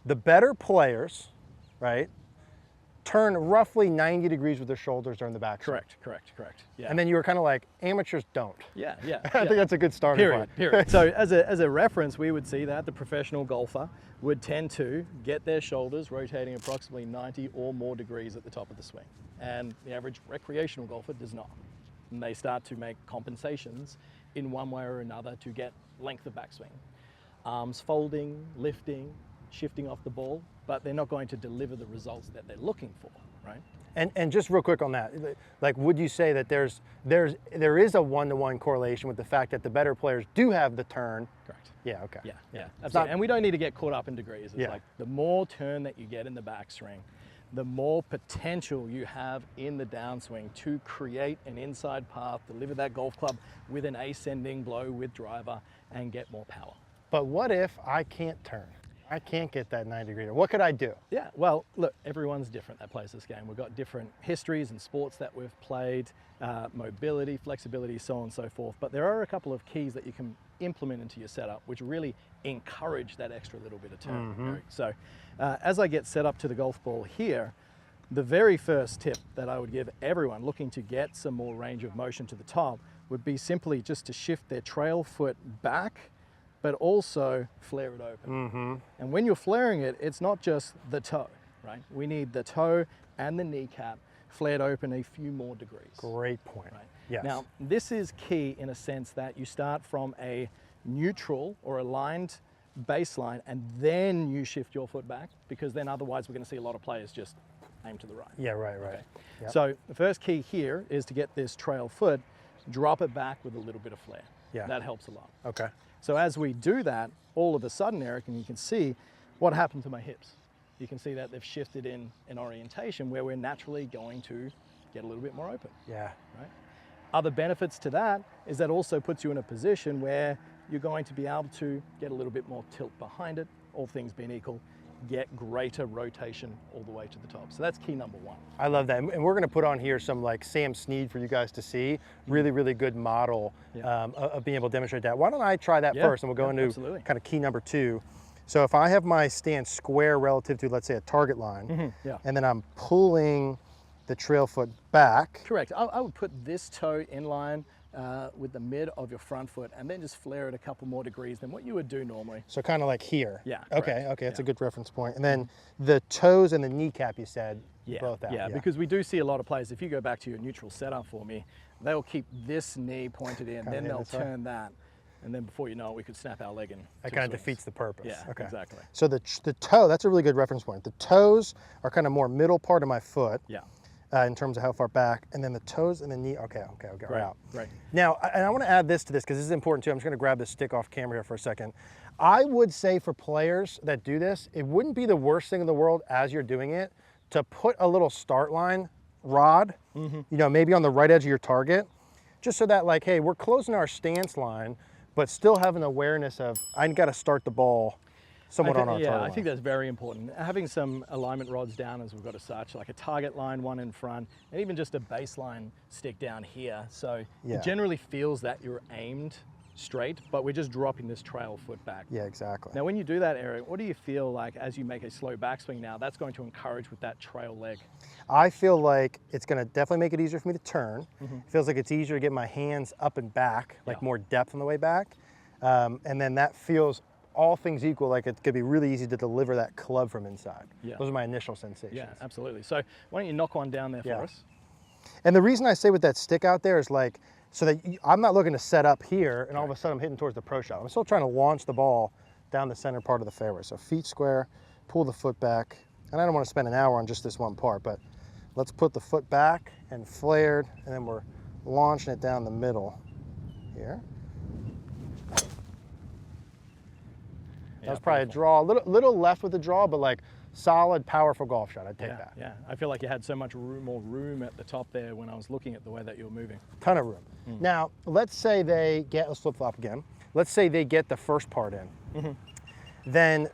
the better players, right, turn roughly 90 degrees with their shoulders during the backswing. Correct. Yeah. And then you were kind of like, amateurs don't. Yeah. I think that's a good starting point. Period. So as a reference, we would see that the professional golfer would tend to get their shoulders rotating approximately 90 or more degrees at the top of the swing. And the average recreational golfer does not. And they start to make compensations in one way or another to get length of backswing. Arms folding, lifting, shifting off the ball, but they're not going to deliver the results that they're looking for, right? And just real quick on that, like, would you say that there is a one-to-one correlation with the fact that the better players do have the turn? Correct. Yeah, okay. Yeah, absolutely. And we don't need to get caught up in degrees. It's like the more turn that you get in the backswing, the more potential you have in the downswing to create an inside path, deliver that golf club with an ascending blow with driver, and get more power. But what if I can't turn? I can't get that 90 degree. What could I do? Yeah, well, look, everyone's different that plays this game. We've got different histories and sports that we've played, mobility, flexibility, so on and so forth. But there are a couple of keys that you can implement into your setup, which really encourage that extra little bit of turn. Mm-hmm. So as I get set up to the golf ball here, the very first tip that I would give everyone looking to get some more range of motion to the top would be simply just to shift their trail foot back, but also flare it open. Mm-hmm. And when you're flaring it, it's not just the toe, right? We need the toe and the kneecap flared open a few more degrees. Great point. Right? Yes. Now, this is key in a sense that you start from a neutral or aligned baseline and then you shift your foot back, because then otherwise we're going to see a lot of players just aim to the right. Yeah, right. Okay. Yep. So the first key here is to get this trail foot, drop it back with a little bit of flare. Yeah. That helps a lot. Okay. So as we do that, all of a sudden, Eric, and you can see what happened to my hips. You can see that they've shifted in an orientation where we're naturally going to get a little bit more open. Yeah. Right? Other benefits to that is that also puts you in a position where you're going to be able to get a little bit more tilt behind it, all things being equal, get greater rotation all the way to the top. So that's key number one. I love that. And we're going to put on here some like Sam Snead for you guys to see. Really, really good model of being able to demonstrate that. Why don't I try that first, and we'll go into kind of key number two. So if I have my stance square relative to, let's say, a target line, and then I'm pulling the trail foot back. Correct. I would put this toe in line with the mid of your front foot, and then just flare it a couple more degrees than what you would do normally. So kind of like here. Yeah. Okay, that's a good reference point. And then the toes and the kneecap, you said, both out. Yeah, because we do see a lot of players, if you go back to your neutral setup for me, they'll keep this knee pointed in, then they'll turn that, and then before you know it, we could snap our leg in. That kind of defeats the purpose. Yeah, exactly. So the toe, that's a really good reference point. The toes are kind of more middle part of my foot. Yeah. In terms of how far back, and then the toes and the knee. Okay, we're out. Right. Now, and I want to add this to this because this is important too. I'm just going to grab this stick off camera here for a second. I would say for players that do this, it wouldn't be the worst thing in the world as you're doing it to put a little start line rod, you know, maybe on the right edge of your target, just so that like, hey, we're closing our stance line, but still have an awareness of I got to start the ball somewhat on our target line. I think that's very important. Having some alignment rods down as we've got as such, like a target line, one in front, and even just a baseline stick down here. So it generally feels that you're aimed straight, but we're just dropping this trail foot back. Yeah, exactly. Now when you do that, Eric, what do you feel like as you make a slow backswing now, that's going to encourage with that trail leg? I feel like it's going to definitely make it easier for me to turn. It feels like it's easier to get my hands up and back, like more depth on the way back. And then that feels, all things equal, like it could be really easy to deliver that club from inside. Yeah. Those are my initial sensations. Yeah, absolutely. So why don't you knock one down there for us? And the reason I say with that stick out there is like, so that I'm not looking to set up here and all of a sudden I'm hitting towards the pro shot. I'm still trying to launch the ball down the center part of the fairway. So feet square, pull the foot back. And I don't want to spend an hour on just this one part, but let's put the foot back and flared, and then we're launching it down the middle here. That was probably a draw, a little left with the draw, but like solid, powerful golf shot. I'd take that. Yeah, I feel like you had so much more room at the top there when I was looking at the way that you were moving. Ton of room. Now, let's say they get, let's flip flop again. Let's say they get the first part in. Then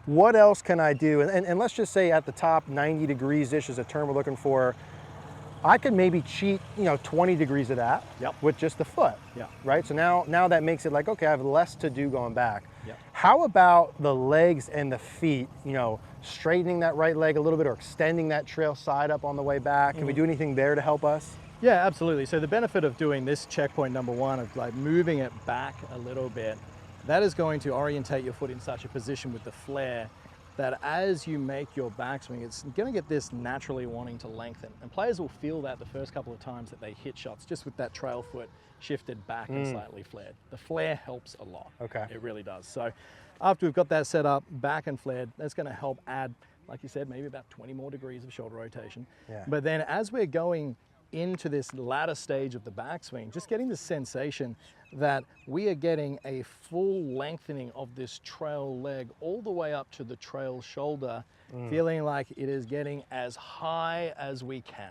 what else can I do? And let's just say at the top, 90 degrees-ish is a term we're looking for. I could maybe cheat, 20 degrees of that Yep. with just the foot. Yeah. Right? So now that makes it like, okay, I have less to do going back. Yep. How about the legs and the feet, straightening that right leg a little bit or extending that trail side up on the way back? Can we do anything there to help us? Yeah, absolutely. So the benefit of doing this checkpoint number one, of like moving it back a little bit, that is going to orientate your foot in such a position with the flare that as you make your backswing, it's going to get this naturally wanting to lengthen. And players will feel that the first couple of times that they hit shots, just with that trail foot shifted back and slightly flared. The flare helps a lot. Okay. It really does. So after we've got that set up, back and flared, that's going to help add, like you said, maybe about 20 more degrees of shoulder rotation. Yeah. But then as we're going into this latter stage of the backswing, just getting the sensation that we are getting a full lengthening of this trail leg all the way up to the trail shoulder, feeling like it is getting as high as we can.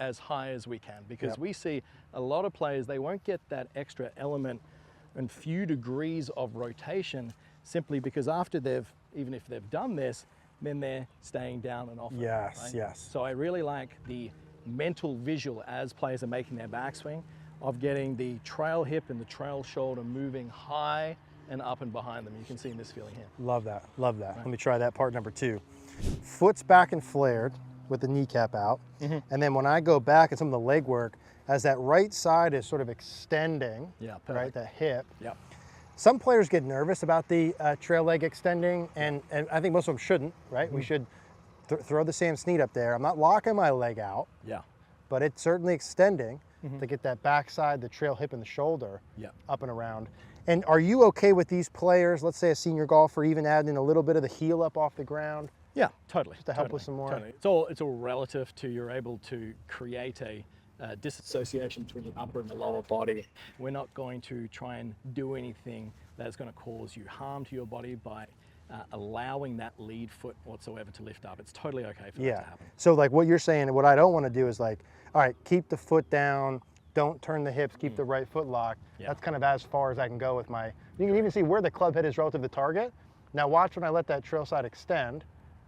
As high as we can, because we see a lot of players, they won't get that extra element and few degrees of rotation simply because after even if they've done this, then they're staying down and off. Yes, right? yes. So I really like the mental visual as players are making their backswing of getting the trail hip and the trail shoulder moving high and up and behind them. You can see in this feeling here. Love that, love that. Let me try that part number two. Foot's back and flared with the kneecap out. And then when I go back and some of the leg work, as that right side is sort of extending, Yeah, right, perfect. that hip. Yep. Some players get nervous about the trail leg extending, and I think most of them shouldn't, right? We should throw the Sam Snead up there. I'm not locking my leg out, Yeah. but it's certainly extending to get that backside, the trail hip and the shoulder Yeah. up and around. And are you okay with these players, let's say a senior golfer, even adding a little bit of the heel up off the ground? Yeah, totally. Just to help with some more. Totally. It's all relative to you're able to create a disassociation between the upper and the lower body. We're not going to try and do anything that's going to cause you harm to your body by allowing that lead foot whatsoever to lift up. It's totally okay for that to happen. So like what you're saying, and what I don't want to do is like, all right, keep the foot down, don't turn the hips, keep the right foot locked. Yeah. That's kind of as far as I can go with my, you can even see where the club head is relative to target. Now watch when I let that trail side extend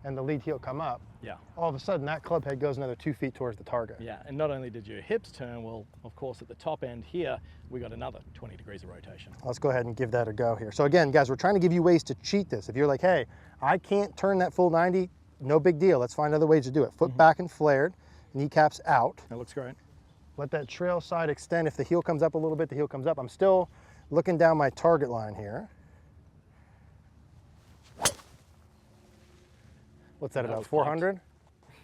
and the lead heel come up. Yeah. All of a sudden that club head goes another 2 feet towards the target. Yeah, and not only did your hips turn, well, of course, at the top end here, we got another 20 degrees of rotation. Let's go ahead and give that a go here. So again, guys, we're trying to give you ways to cheat this. If you're like, hey, I can't turn that full 90, no big deal. Let's find other ways to do it. Foot back and flared, kneecaps out. That looks great. Let that trail side extend. If the heel comes up a little bit, the heel comes up. I'm still looking down my target line here. What's that, That about was 400?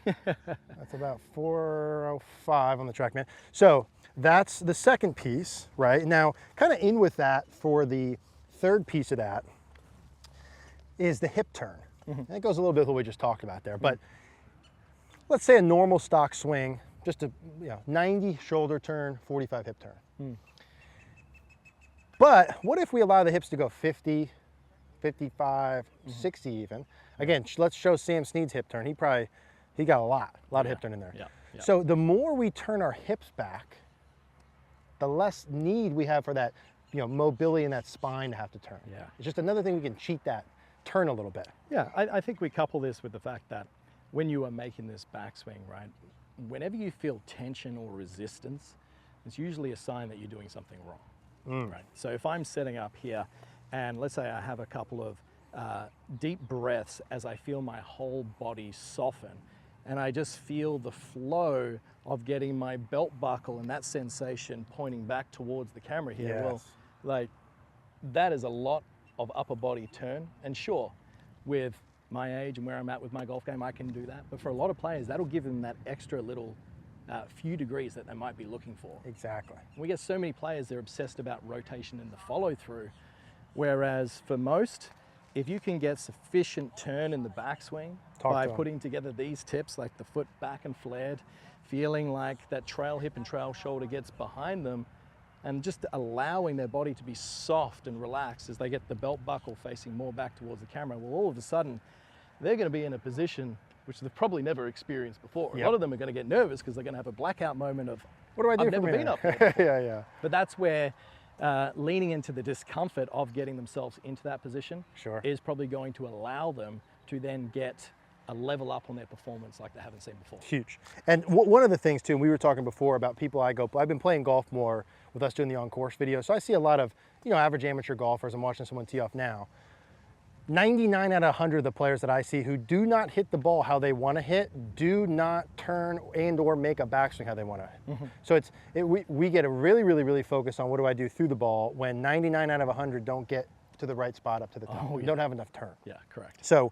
That's about 405 on the TrackMan. So that's the second piece, right? Now, kind of in with that for the third piece of that is the hip turn. And it goes a little bit with what we just talked about there, but let's say a normal stock swing, just a 90 shoulder turn, 45 hip turn. But what if we allow the hips to go 50, 55, 60 even? Again, let's show Sam Snead's hip turn. He got a lot of hip turn in there. Yeah. So the more we turn our hips back, the less need we have for that, mobility in that spine to have to turn. Yeah. It's just another thing we can cheat that turn a little bit. Yeah, I think we couple this with the fact that when you are making this backswing, right, whenever you feel tension or resistance, it's usually a sign that you're doing something wrong, right? So if I'm setting up here and let's say I have a couple of deep breaths as I feel my whole body soften, and I just feel the flow of getting my belt buckle and that sensation pointing back towards the camera here. Yes. Well, like that is a lot of upper body turn, and sure, with my age and where I'm at with my golf game, I can do that. But for a lot of players, that'll give them that extra little few degrees that they might be looking for. Exactly. We get so many players, they're obsessed about rotation and the follow through, whereas for most, if you can get sufficient turn in the backswing by putting together these tips, like the foot back and flared, feeling like that trail hip and trail shoulder gets behind them, and just allowing their body to be soft and relaxed as they get the belt buckle facing more back towards the camera, well, all of a sudden, they're going to be in a position which they've probably never experienced before. A lot of them are going to get nervous because they're going to have a blackout moment of, what do I do I've never been up there. Yeah. But that's where leaning into the discomfort of getting themselves into that position Sure. is probably going to allow them to then get a level up on their performance like they haven't seen before. Huge. And one of the things too, and we were talking before about people I've been playing golf more with us doing the on-course video, so I see a lot of, you know, average amateur golfers. I'm watching someone tee off now. 99 out of 100 of the players that I see who do not hit the ball how they want to hit, do not turn and or make a backswing how they want to hit. So we get a really focused on what do I do through the ball when 99 out of 100 don't get to the right spot up to the top. Don't have enough turn. Yeah, correct. So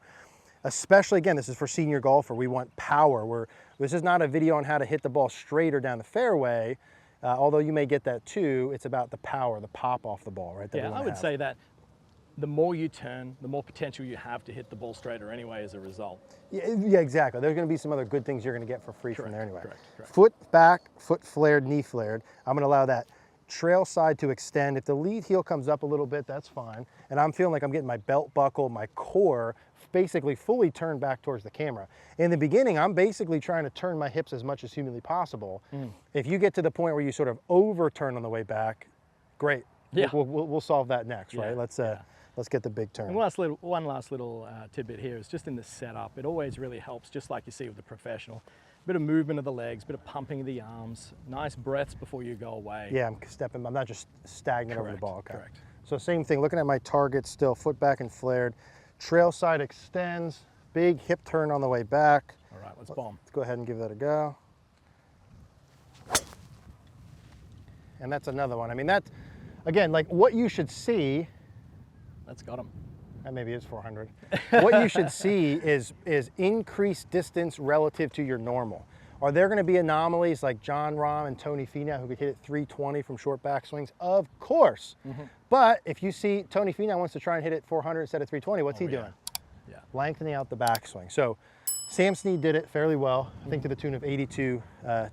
especially, again, this is for senior golfer, we want power. This is not a video on how to hit the ball straight or down the fairway, although you may get that too. It's about the power, the pop off the ball, right? Yeah, I would say that the more you turn, the more potential you have to hit the ball straighter anyway as a result. Yeah, exactly. There's going to be some other good things you're going to get for free from there anyway. Correct. Foot back, foot flared, knee flared. I'm going to allow that trail side to extend. If the lead heel comes up a little bit, that's fine. And I'm feeling like I'm getting my belt buckle, my core basically fully turned back towards the camera. In the beginning, I'm basically trying to turn my hips as much as humanly possible. If you get to the point where you sort of overturn on the way back, great. Yeah. We'll solve that next, right? Let's get the big turn. And one last little tidbit here is just in the setup. It always really helps, just like you see with the professional. A bit of movement of the legs, a bit of pumping of the arms, nice breaths before you go away. Yeah, I'm not just stagnant over the ball. Okay. Correct. So same thing, looking at my target still, foot back and flared. Trail side extends, big hip turn on the way back. All right, let's bomb. Let's go ahead and give that a go. And that's another one. I mean, that's, again, like what you should see. That's got him. That maybe is 400. What you should see is increased distance relative to your normal. Are there going to be anomalies like John Rahm and Tony Finau who could hit it 320 from short backswings? Of course. But if you see Tony Finau wants to try and hit it 400 instead of 320, what's he doing? Yeah. Lengthening out the backswing. So Sam Snead did it fairly well, I think to the tune of 82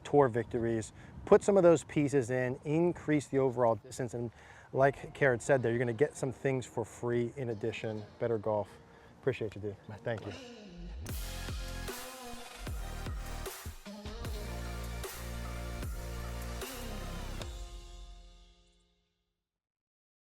tour victories. Put some of those pieces in, increase the overall distance, and like Kerrod said there, you're going to get some things for free in addition. Better golf. Appreciate you, dude. Thank you.